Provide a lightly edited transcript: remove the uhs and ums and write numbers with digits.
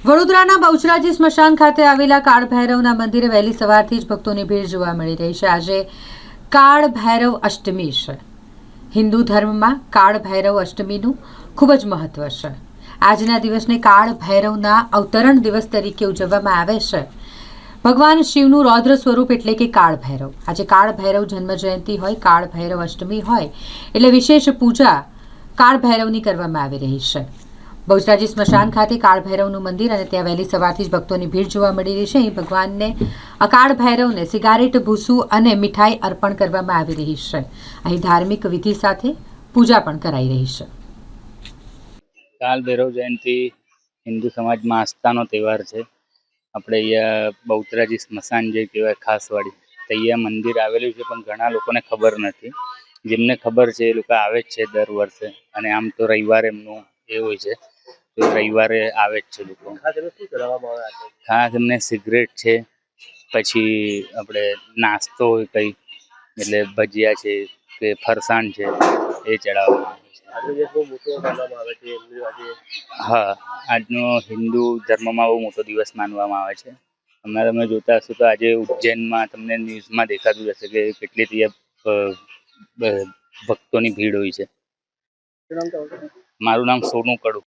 વડોદરાના બહુચરાજી સ્મશાન ખાતે આવેલા કાળ ભૈરવના મંદિરે વહેલી સવારથી જ ભક્તોની ભીડ જોવા મળી રહી છે. આજે કાળ ભૈરવ અષ્ટમી છે. હિન્દુ ધર્મમાં કાળ ભૈરવ અષ્ટમીનું ખૂબ જ મહત્વ છે. આજના દિવસને કાળ ભૈરવના અવતરણ દિવસ તરીકે ઉજવવામાં આવે છે. ભગવાન શિવનું રૌદ્ર સ્વરૂપ એટલે કે કાળ ભૈરવ. આજે કાળ ભૈરવ જન્મ જયંતિ હોય, કાળ ભૈરવ અષ્ટમી હોય એટલે વિશેષ પૂજા કાળ ભૈરવની કરવામાં આવી રહી છે. બહુચરાજી સ્મશાન ખાતે કાળ ભૈરવનું મંદિર અને ત્યાં વહેલી સવારથી જ ભક્તોની ભીડ જોવા મળી રહી છે. અહીં ભગવાનને કાળ ભૈરવને સિગારેટ, ભૂસું અને મીઠાઈ અર્પણ કરવામાં આવી રહી છે. અહીં ધાર્મિક વિધિ સાથે પૂજા પણ કરાઈ રહી છે. કાલ ભૈરવ જયંતિ હિન્દુ સમાજમાં આસ્થાનો તહેવાર છે. આપણે અહીંયા બહુચરાજી સ્મશાન જે કહેવાય ખાસવાડી, ત્યાં મંદિર આવેલું છે, પણ ઘણા લોકોને ખબર નથી. જેમને ખબર છે એ લોકો આવે જ છે દર વર્ષે. અને આમ તો રવિવારે એમનું એ હોય છે, તો રવિવારે આવે જ છે લોકો. ખાસ એમને સિગરેટ છે, પછી આપણે નાસ્તો હોય કંઈ, એટલે ભજીયા છે કે ફરસાણ છે એ ચડાવવામાં આવે છે. હા, આજનો હિન્દુ ધર્મમાં બહુ મોટો દિવસ માનવામાં આવે છે. હમણાં તમે જોતા હશો તો આજે ઉજ્જૈનમાં તમને ન્યૂઝમાં દેખાતું હશે કે કેટલી ત્યાં ભક્તોની ભીડ હોય છે. મારું નામ સોનુ કડુ.